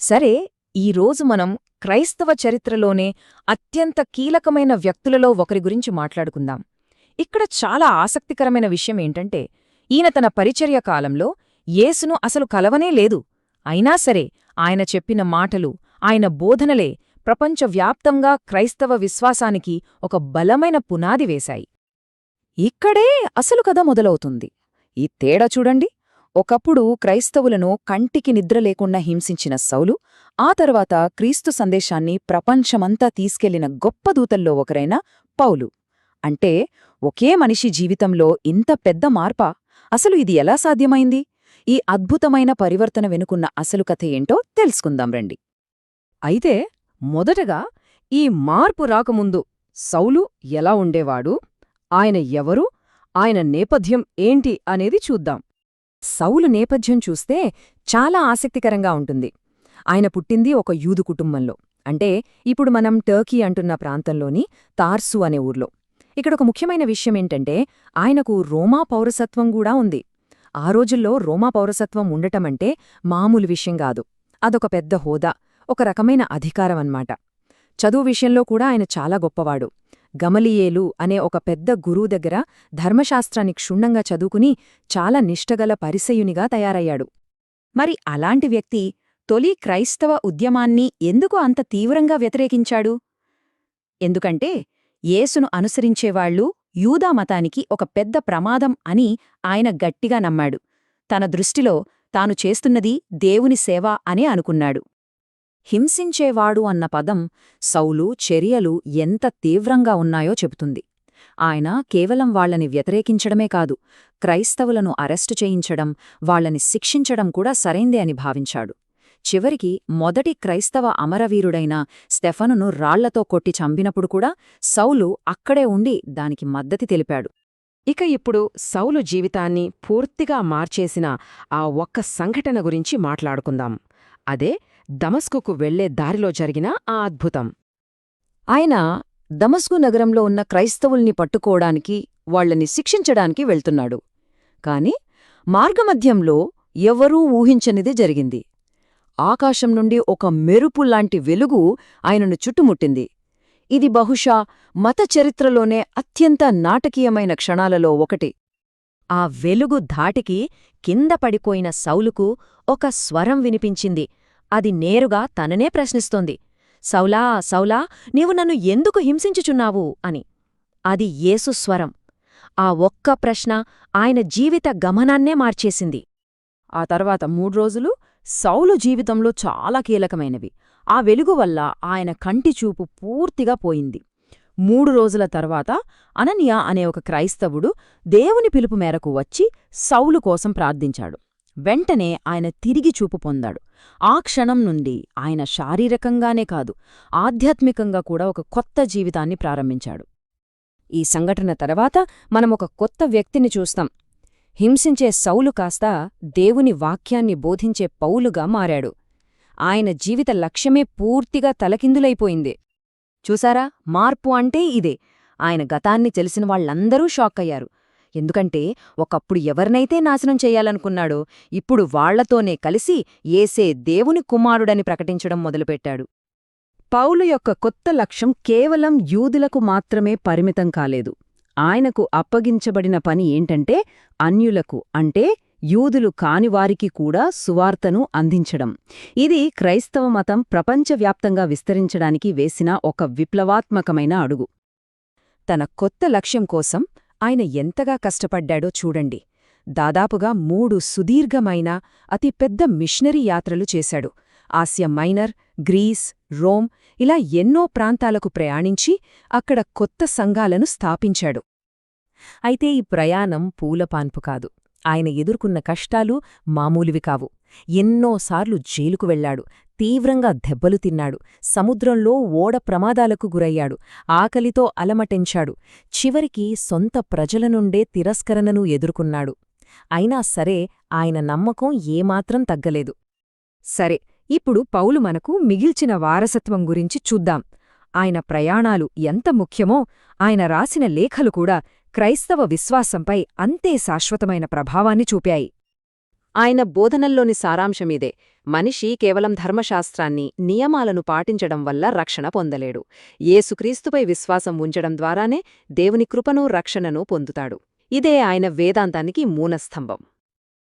సరే, ఈరోజు మనం క్రైస్తవ చరిత్రలోనే అత్యంత కీలకమైన వ్యక్తులలో ఒకరి గురించి మాట్లాడుకుందాం. ఇక్కడ చాలా ఆసక్తికరమైన విషయమేంటంటే, ఈయన తన పరిచర్య కాలంలో యేసును అసలు కలవనే లేదు. అయినా సరే ఆయన చెప్పిన మాటలు, ఆయన బోధనలే ప్రపంచవ్యాప్తంగా క్రైస్తవ విశ్వాసానికి ఒక బలమైన పునాది వేశాయి. ఇక్కడే అసలు కథ మొదలవుతుంది. ఈ తేడా చూడండి. ఒకప్పుడు క్రైస్తవులను కంటికి నిద్ర లేకుండా హింసించిన సౌలు, ఆ తర్వాత క్రీస్తు సందేశాన్ని ప్రపంచమంతా తీసుకెళ్లిన గొప్ప దూతల్లో ఒకరైన పౌలు. అంటే ఒకే మనిషి జీవితంలో ఇంత పెద్ద మార్పా? అసలు ఇది ఎలా సాధ్యమైంది? ఈ అద్భుతమైన పరివర్తన వెనుకున్న అసలు కథ ఏంటో తెలుసుకుందాం రండి. అయితే మొదటగా ఈ మార్పు రాకముందు సౌలు ఎలా ఉండేవాడు, ఆయన ఎవరు, ఆయన నేపథ్యం ఏంటి అనేది చూద్దాం. సౌలు నేపథ్యం చూస్తే చాలా ఆసక్తికరంగా ఉంటుంది. ఆయన పుట్టింది ఒక యూదు కుటుంబంలో, అంటే ఇప్పుడు మనం టర్కీ అంటున్న ప్రాంతంలోని తార్సు అనే ఊర్లో. ఇక్కడొక ముఖ్యమైన విషయమేంటంటే, ఆయనకు రోమా పౌరసత్వం కూడా ఉంది. ఆ రోజుల్లో రోమా పౌరసత్వం ఉండటమంటే మామూలు విషయం కాదు. అదొక పెద్ద హోదా, ఒక రకమైన అధికారమన్మాట. చదువు విషయంలో కూడా ఆయన చాలా గొప్పవాడు. గమలియేలు అనే ఒక పెద్ద గురువు దగ్గర ధర్మశాస్త్రాన్ని క్షుణ్ణంగా చదువుకుని చాలా నిష్టగల పరిసయునిగా తయారయ్యాడు. మరి అలాంటి వ్యక్తి తొలి క్రైస్తవ ఉద్యమాన్ని ఎందుకు అంత తీవ్రంగా వ్యతిరేకించాడు? ఎందుకంటే యేసును అనుసరించేవాళ్లు యూదా మతానికి ఒక పెద్ద ప్రమాదం అని ఆయన గట్టిగా నమ్మాడు. తన దృష్టిలో తాను చేస్తున్నది దేవుని సేవ అనే అనుకున్నాడు. హింసించేవాడు అన్న పదం సౌలు చర్యలు ఎంత తీవ్రంగా ఉన్నాయో చెబుతుంది. ఆయన కేవలం వాళ్లని వ్యతిరేకించడమే కాదు, క్రైస్తవులను అరెస్టు చేయించడం, వాళ్లని శిక్షించడం కూడా సరైందే అని భావించాడు. చివరికి మొదటి క్రైస్తవ అమరవీరుడైన స్టెఫనును రాళ్లతో కొట్టి చంపినప్పుడు కూడా సౌలు అక్కడే ఉండి దానికి మద్దతు తెలిపాడు. ఇక ఇప్పుడు సౌలు జీవితాన్ని పూర్తిగా మార్చేసిన ఆ ఒక్క సంఘటన గురించి మాట్లాడుకుందాం. అదే దమస్కుకు వెళ్లే దారిలో జరిగిన ఆ అద్భుతం. ఆయన దమస్కు నగరంలో ఉన్న క్రైస్తవుల్ని పట్టుకోవడానికి, వాళ్లని శిక్షించడానికి వెళ్తున్నాడు. కాని మార్గమధ్యంలో ఎవరూ ఊహించనిది జరిగింది. ఆకాశం నుండి ఒక మెరుపులాంటి వెలుగు ఆయనను చుట్టుముట్టింది. ఇది బహుశా మత చరిత్రలోనే అత్యంత నాటకీయమైన క్షణాలలో ఒకటి. ఆ వెలుగు ధాటికి కింద పడిపోయిన సౌలుకు ఒక స్వరం వినిపించింది. అది నేరుగా తననే ప్రశ్నిస్తోంది. సౌలా, సౌలా, నీవు నన్ను ఎందుకు హింసించుచున్నావు అని. అది యేసు స్వరం. ఆ ఒక్క ప్రశ్న ఆయన జీవిత గమనాన్నే మార్చేసింది. ఆ తర్వాత 3 రోజులు సౌలు జీవితంలో చాలా కీలకమైనవి. ఆ వెలుగు వల్ల ఆయన కంటిచూపు పూర్తిగా పోయింది. 3 రోజుల తర్వాత అననీయ అనే ఒక క్రైస్తవుడు దేవుని పిలుపు మేరకు వచ్చి సౌలు కోసం ప్రార్థించాడు. వెంటనే ఆయన తిరిగి చూపు పొందాడు. ఆ క్షణం నుండి ఆయన శారీరకంగానే కాదు, ఆధ్యాత్మికంగా కూడా ఒక కొత్త జీవితాన్ని ప్రారంభించాడు. ఈ సంఘటన తర్వాత మనమొక కొత్త వ్యక్తిని చూస్తాం. హింసించే సౌలు కాస్త దేవుని వాక్యాన్ని బోధించే పౌలుగా మారాడు. ఆయన జీవిత లక్ష్యమే పూర్తిగా తలకిందులైపోయింది. చూసారా, మార్పు అంటే ఇదే. ఆయన గతాన్ని తెలిసిన వాళ్లందరూ షాక్కయ్యారు. ఎందుకంటే ఒకప్పుడు ఎవరినైతే నాశనం చెయ్యాలనుకున్నాడో ఇప్పుడు వాళ్లతోనే కలిసి యేసే దేవుని కుమారుడని ప్రకటించడం మొదలుపెట్టాడు. పౌలు యొక్క కొత్త లక్ష్యం కేవలం యూదులకు మాత్రమే పరిమితం కాలేదు. ఆయనకు అప్పగించబడిన పని ఏంటంటే అన్యులకు, అంటే యూదులు కానివారికి కూడా సువార్తను అందించడం. ఇది క్రైస్తవ మతం ప్రపంచవ్యాప్తంగా విస్తరించడానికి వేసిన ఒక విప్లవాత్మకమైన అడుగు. తన కొత్త లక్ష్యం కోసం ఆయన ఎంతగా కష్టపడ్డాడో చూడండి. దాదాపుగా 3 సుదీర్ఘమైన అతిపెద్ద మిషనరీ యాత్రలు చేశాడు. ఆసియా మైనర్, గ్రీస్, రోమ్ ఇలా ఎన్నో ప్రాంతాలకు ప్రయాణించి అక్కడ కొత్త సంఘాలను స్థాపించాడు. అయితే ఈ ప్రయాణం పూలపాన్పు కాదు. ఆయన ఎదుర్కొన్న కష్టాలు మామూలువి కావు. ఎన్నోసార్లు జైలుకు వెళ్లాడు, తీవ్రంగా దెబ్బలు తిన్నాడు, సముద్రంలో ఓడ ప్రమాదాలకు గురయ్యాడు, ఆకలితో అలమటించాడు, చివరికి సొంత ప్రజల నుండే తిరస్కరణను ఎదుర్కొన్నాడు. అయినా సరే ఆయన నమ్మకం ఏమాత్రం తగ్గలేదు. సరే, ఇప్పుడు పౌలు మనకు మిగిల్చిన వారసత్వం గురించి చూద్దాం. ఆయన ప్రయాణాలు ఎంత ముఖ్యమో ఆయన రాసిన లేఖలు కూడా క్రైస్తవ విశ్వాసంపై అంతే శాశ్వతమైన ప్రభావాన్ని చూపాయి. ఆయన బోధనల్లోని సారాంశమిదే. మనిషి కేవలం ధర్మశాస్త్రాన్ని, నియమాలను పాటించడం వల్ల రక్షణ పొందలేడు. యేసుక్రీస్తుపై విశ్వాసం ఉంచడం ద్వారానే దేవుని కృపను, రక్షణను పొందుతాడు. ఇదే ఆయన వేదాంతానికి మూలస్తంభం.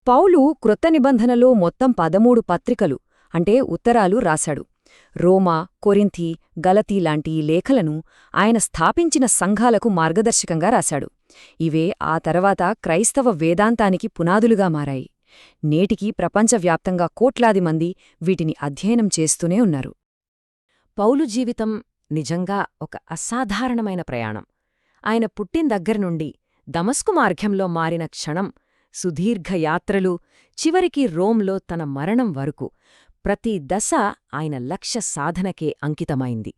పౌలు క్రొత్త నిబంధనలో మొత్తం 13 పత్రికలు అంటే ఉత్తరాలు రాశాడు. రోమా, కొరింథీ, గలతీ లాంటి ఈ లేఖలను ఆయన స్థాపించిన సంఘాలకు మార్గదర్శకంగా రాశాడు. ఇవే ఆ తర్వాత క్రైస్తవ వేదాంతానికి పునాదులుగా మారాయి. నేటికీ ప్రపంచవ్యాప్తంగా కోట్లాది మంది వీటిని అధ్యయనం చేస్తూనే ఉన్నారు. పౌలు జీవితం నిజంగా ఒక అసాధారణమైన ప్రయాణం. ఆయన పుట్టిందగ్గర్నుండి దమస్కు మార్గంలో మారిన క్షణం, సుదీర్ఘ యాత్రలు, చివరికి రోమ్లో తన మరణం వరకు ప్రతి దశ ఆయన లక్ష్య సాధనకే అంకితమైంది.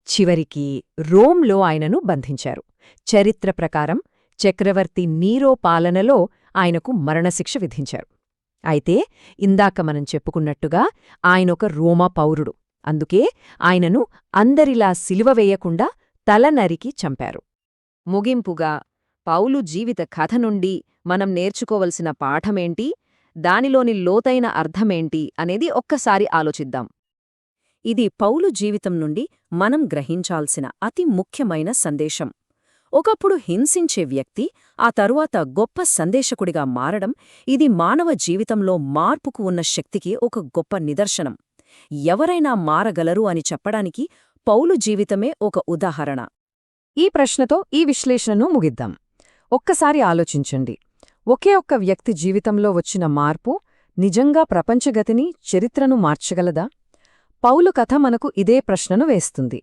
చివరికి రోమ్లో ఆయనను బంధించారు. చరిత్ర ప్రకారం చక్రవర్తి నీరో పాలనలో ఆయనకు మరణశిక్ష విధించారు. అయితే ఇందాక మనం చెప్పుకున్నట్టుగా ఆయనొక రోమా పౌరుడు. అందుకే ఆయనను అందరిలా సిలువ వేయకుండా తల నరికి చంపారు. ముగింపుగా పౌలు జీవిత కథ నుండి మనం నేర్చుకోవలసిన పాఠమేంటి, దానిలోని లోతైన అర్థమేంటి అనేది ఒక్కసారి ఆలోచిద్దాం. ఇది పౌలు జీవితం నుండి మనం గ్రహించాల్సిన అతి ముఖ్యమైన సందేశం. ఒకప్పుడు హింసించే వ్యక్తి ఆ తరువాత గొప్ప సందేశకుడిగా మారడం, ఇది మానవ జీవితంలో మార్పుకు ఉన్న శక్తికి ఒక గొప్ప నిదర్శనం. ఎవరైనా మారగలరు అని చెప్పడానికి పౌలు జీవితమే ఒక ఉదాహరణ. ఈ ప్రశ్నతో ఈ విశ్లేషణను ముగిద్దాం. ఒక్కసారి ఆలోచించండి. ఒకే ఒక్క వ్యక్తి జీవితంలో వచ్చిన మార్పు నిజంగా ప్రపంచగతిని, చరిత్రను మార్చగలదా? పౌలు కథ మనకు ఇదే ప్రశ్నను వేస్తుంది.